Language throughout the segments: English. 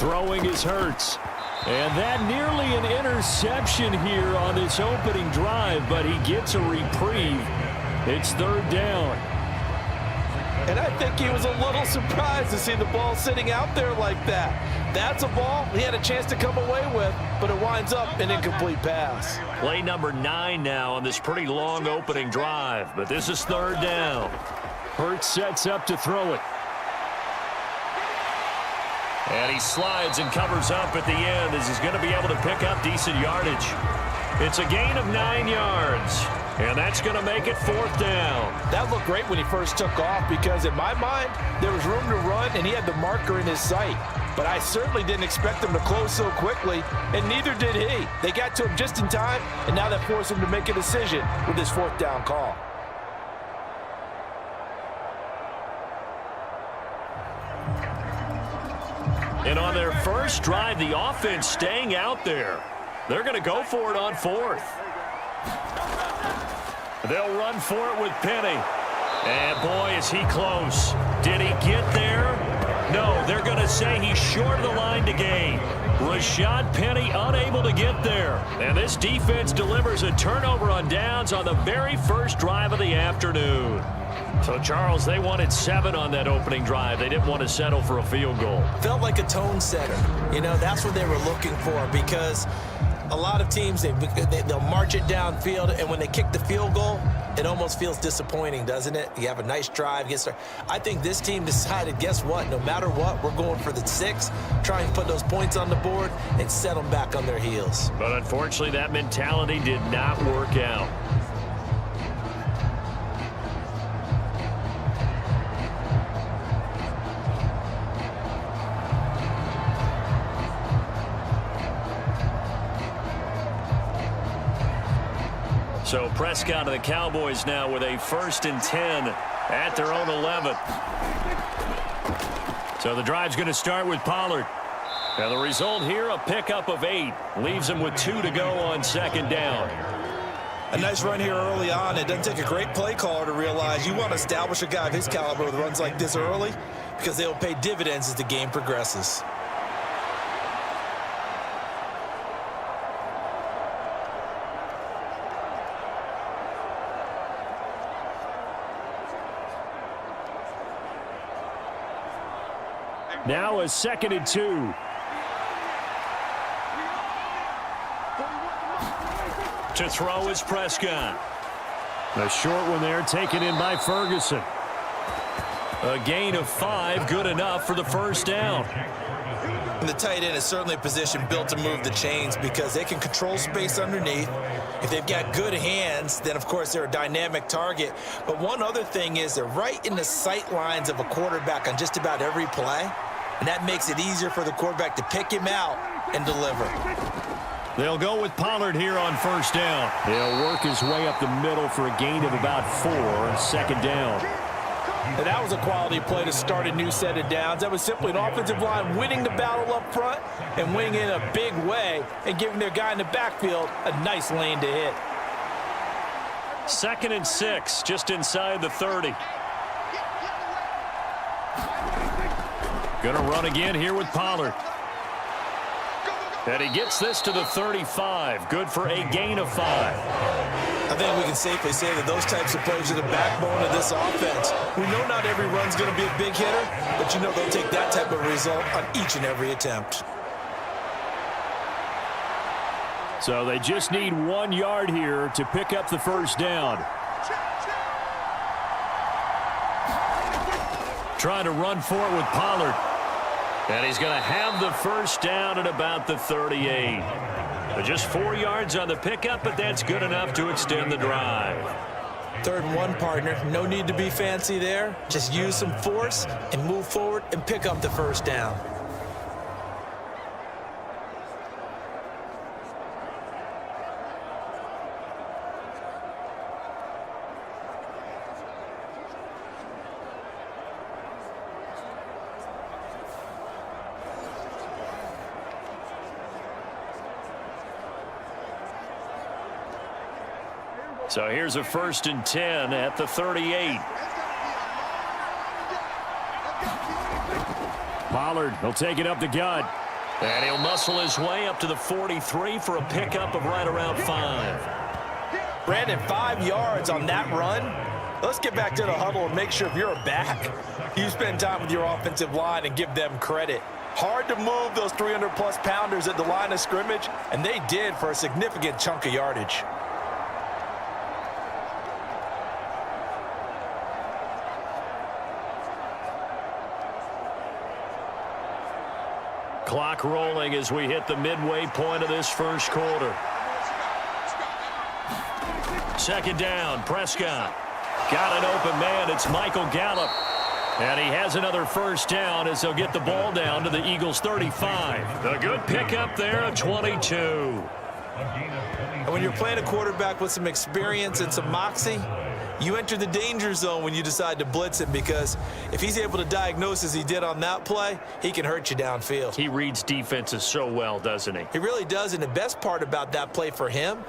Throwing is Hurts. And that nearly an interception here on this opening drive, but he gets a reprieve. It's third down. And I think he was a little surprised to see the ball sitting out there like that. That's a ball he had a chance to come away with, but it winds up an incomplete pass. Play number 9 now on this pretty long opening drive, but this is third down. Hurts sets up to throw it. And he slides and covers up at the end as he's going to be able to pick up decent yardage. It's a gain of 9 yards, and that's going to make it fourth down. That looked great when he first took off because, in my mind, there was room to run, and he had the marker in his sight. But I certainly didn't expect him to close so quickly, and neither did he. They got to him just in time, and now that forced him to make a decision with his fourth down call. And on their first drive, the offense staying out there. They're going to go for it on fourth. They'll run for it with Penny. And boy, is he close. Did he get there? No, they're going to say he's short of the line to gain. Rashad Penny unable to get there. And this defense delivers a turnover on downs on the very first drive of the afternoon. So, Charles, they wanted 7 on that opening drive. They didn't want to settle for a field goal. Felt like a tone setter. You know, that's what they were looking for because a lot of teams, they'll march it downfield, and when they kick the field goal, it almost feels disappointing, doesn't it? You have a nice drive. I think this team decided, guess what? No matter what, we're going for the 6, trying to put those points on the board and set them back on their heels. But unfortunately, that mentality did not work out. So Prescott and the Cowboys now with a 1st and 10 at their own 11. So the drive's going to start with Pollard. And the result here, a pickup of 8. Leaves him with 2 to go on second down. A nice run here early on. It doesn't take a great play caller to realize you want to establish a guy of his caliber with runs like this early because they will pay dividends as the game progresses. Now a 2nd and 2. To throw is Prescott. The short one there taken in by Ferguson. A gain of 5, good enough for the first down. And the tight end is certainly a position built to move the chains because they can control space underneath. If they've got good hands, then of course they're a dynamic target. But one other thing is they're right in the sight lines of a quarterback on just about every play. And that makes it easier for the quarterback to pick him out and deliver. They'll go with Pollard here on first down. He'll work his way up the middle for a gain of about 4 on second down. And that was a quality play to start a new set of downs. That was simply an offensive line winning the battle up front and winning in a big way and giving their guy in the backfield a nice lane to hit. 2nd and 6, just inside the 30. Going to run again here with Pollard. And he gets this to the 35. Good for a gain of 5. I think we can safely say that those types of plays are the backbone of this offense. We know not every run's going to be a big hitter, but you know they'll take that type of result on each and every attempt. So they just need 1 yard here to pick up the first down. Trying to run for it with Pollard. And he's going to have the first down at about the 38. But just 4 yards on the pickup, but that's good enough to extend the drive. 3rd and 1, partner. No need to be fancy there. Just use some force and move forward and pick up the first down. So here's a 1st and 10 at the 38. Pollard will take it up the gut. And he'll muscle his way up to the 43 for a pickup of right around 5. Brandon, 5 yards on that run. Let's get back to the huddle and make sure if you're a back, you spend time with your offensive line and give them credit. Hard to move those 300-plus pounders at the line of scrimmage, and they did for a significant chunk of yardage. Clock rolling as we hit the midway point of this first quarter. Second down, Prescott. Got an open man. It's Michael Gallup. And he has another first down as they'll get the ball down to the Eagles' 35. A good pickup there of 22. And when you're playing a quarterback with some experience and some moxie, you enter the danger zone when you decide to blitz him, because if he's able to diagnose as he did on that play, he can hurt you downfield. He reads defenses so well, doesn't he? He really does, and the best part about that play for him,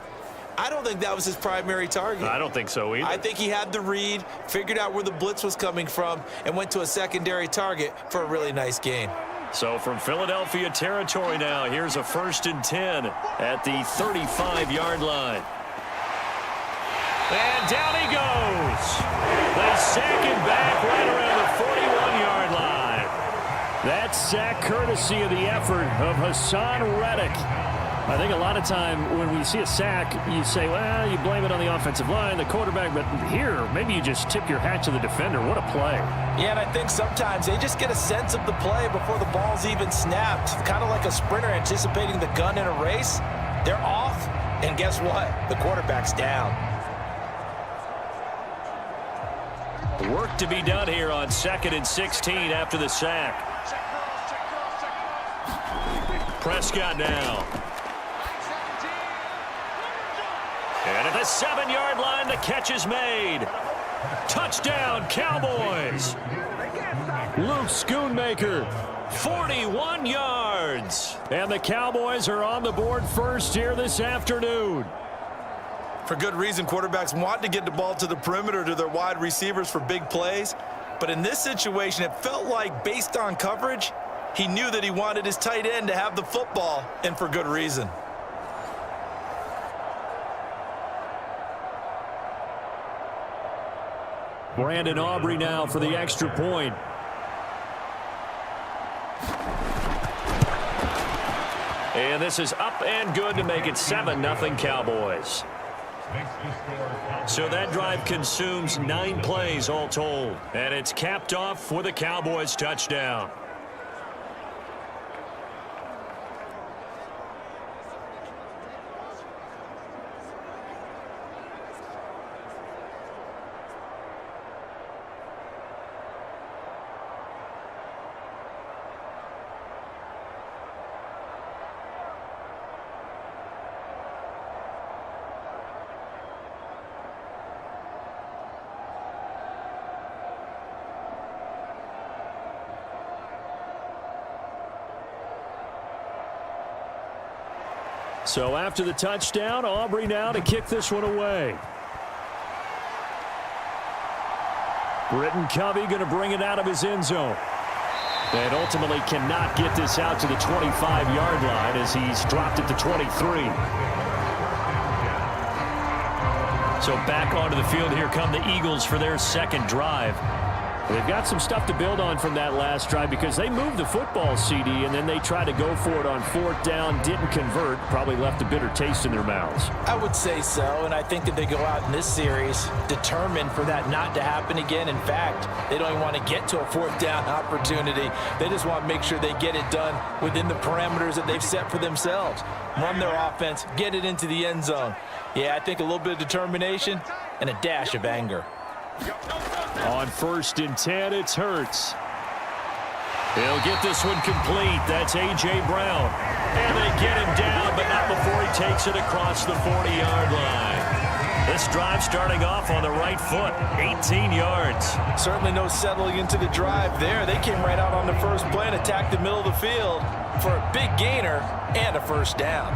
I don't think that was his primary target. I don't think so either. I think he had the read, figured out where the blitz was coming from, and went to a secondary target for a really nice gain. So from Philadelphia territory now, here's a 1st and 10 at the 35-yard line. And down he goes. They sack him back right around the 41-yard line. That sack courtesy of the effort of Hassan Reddick. I think a lot of time when we see a sack, you say, well, you blame it on the offensive line, the quarterback, but here, maybe you just tip your hat to the defender. What a play. Yeah, and I think sometimes they just get a sense of the play before the ball's even snapped. Kind of like a sprinter anticipating the gun in a race. They're off, and guess what? The quarterback's down. Work to be done here on 2nd and 16 after the sack. Prescott now. And at the 7-yard line, the catch is made. Touchdown, Cowboys. Luke Schoonmaker, 41 yards. And the Cowboys are on the board first here this afternoon. For good reason, quarterbacks want to get the ball to the perimeter to their wide receivers for big plays. But in this situation, it felt like, based on coverage, he knew that he wanted his tight end to have the football, and for good reason. Brandon Aubrey now for the extra point. And this is up and good to make it 7-0 Cowboys. So that drive consumes 9 plays all told. And it's capped off with a Cowboys touchdown. So after the touchdown, Aubrey now to kick this one away. Britton Covey going to bring it out of his end zone. And ultimately cannot get this out to the 25-yard line as he's dropped it to 23. So back onto the field, here come the Eagles for their second drive. They've got some stuff to build on from that last drive because they moved the football, CD, and then they tried to go for it on 4th down, didn't convert, probably left a bitter taste in their mouths. I would say so, and I think that they go out in this series determined for that not to happen again. In fact, they don't even want to get to a 4th down opportunity. They just want to make sure they get it done within the parameters that they've set for themselves. Run their offense, get it into the end zone. Yeah, I think a little bit of determination and a dash of anger. On 1st and 10, it's Hurts. He'll get this one complete. That's A.J. Brown. And they get him down, but not before he takes it across the 40-yard line. This drive starting off on the right foot, 18 yards. Certainly no settling into the drive there. They came right out on the first play and attacked the middle of the field for a big gainer and a first down.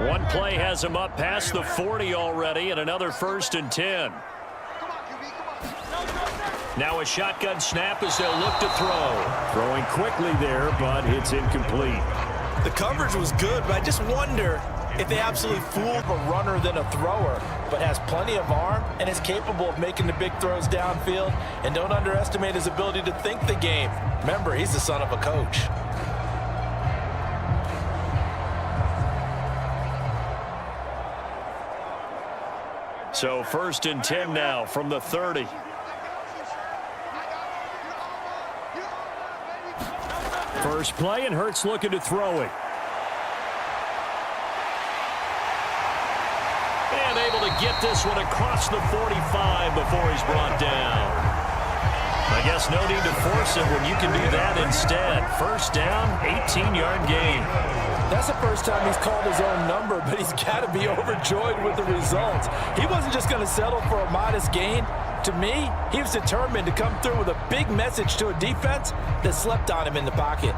One play has him up past the 40 already, and another 1st and 10. Now a shotgun snap as they'll look to throw. Throwing quickly there, but it's incomplete. The coverage was good, but I just wonder if they absolutely fooled A runner than a thrower, but has plenty of arm and is capable of making the big throws downfield. And don't underestimate his ability to think the game. Remember, he's the son of a coach. So 1st and 10 now from the 30. First play, and Hurts looking to throw it. And able to get this one across the 45 before he's brought down. I guess no need to force it when you can do that instead. First down, 18-yard gain. That's the first time he's called his own number, but he's got to be overjoyed with the results. He wasn't just going to settle for a modest gain. To me, he was determined to come through with a big message to a defense that slept on him in the pocket.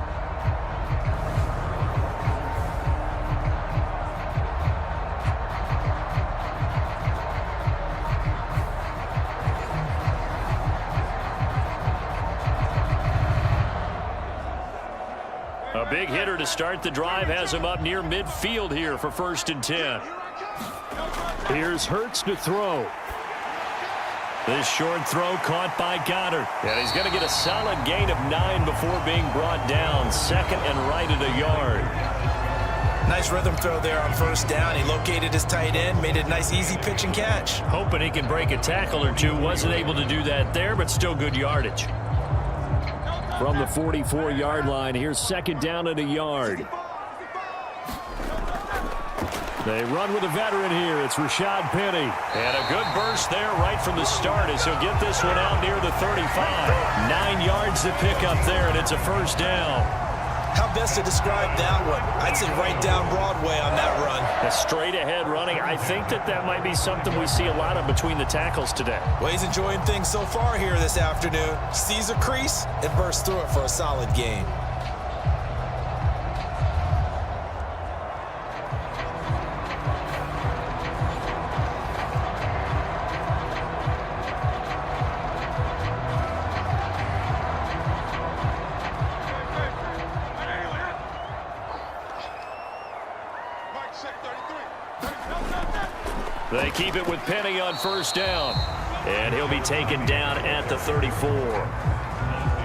A big hitter to start the drive has him up near midfield here for 1st and 10. Here's Hurts to throw. This short throw caught by Goddard. And he's going to get a solid gain of 9 before being brought down. 2nd and right at a yard. Nice rhythm throw there on 1st down. He located his tight end, made it a nice easy pitch and catch. Hoping he can break a tackle or two. Wasn't able to do that there, but still good yardage. From the 44-yard line, here's 2nd down at a yard. They run with a veteran here. It's Rashad Penny. And a good burst there right from the start as he'll get this one out near the 35. 9 yards to pick up there, and it's a 1st down. How best to describe that one? I'd say right down Broadway on that run. A straight ahead running. I think that might be something we see a lot of between the tackles today. Well, he's enjoying things so far here this afternoon. Sees a crease and bursts through it for a solid gain. They keep it with Penny on 1st down. And he'll be taken down at the 34.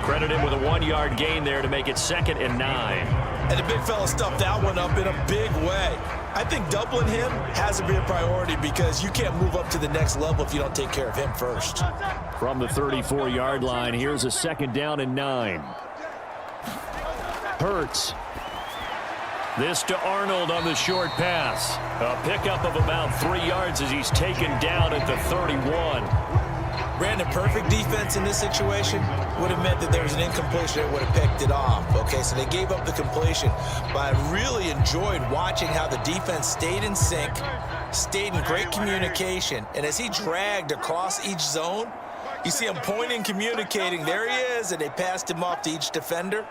Credit him with a 1-yard gain there to make it 2nd and 9. And the big fella stuffed that one up in a big way. I think doubling him has to be a priority because you can't move up to the next level if you don't take care of him first. From the 34-yard line, here's a 2nd down and 9. Hurts. This to Arnold on the short pass. A pickup of about 3 yards as he's taken down at the 31. Ran a perfect defense in this situation. Would have meant that there was an incompletion that would have picked it off. Okay, so they gave up the completion. But I really enjoyed watching how the defense stayed in sync, stayed in great communication. And as he dragged across each zone, you see him pointing, communicating. There he is, and they passed him off to each defender.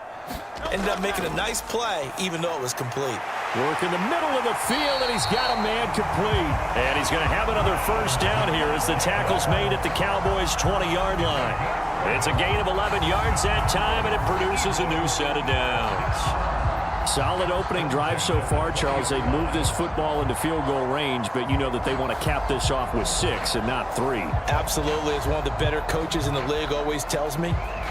Ended up making a nice play, even though it was complete. Work in the middle of the field, and he's got a man complete. And he's going to have another 1st down here as the tackle's made at the Cowboys' 20-yard line. It's a gain of 11 yards that time, and it produces a new set of downs. Solid opening drive so far, Charles. They've moved this football into field goal range, but you know that they want to cap this off with 6 and not 3. Absolutely. As one of the better coaches in the league always tells me,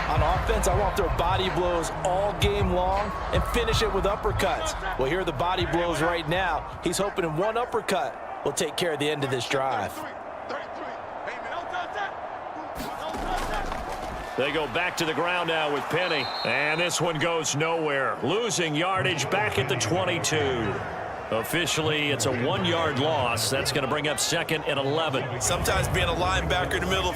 on offense, I want their body blows all game long and finish it with uppercuts. Well, here are the body blows right now. He's hoping in one uppercut will take care of the end of this drive. They go back to the ground now with Penny. And this one goes nowhere. Losing yardage back at the 22. Officially, it's a 1-yard loss. That's going to bring up 2nd and 11. Sometimes being a linebacker in the middle of the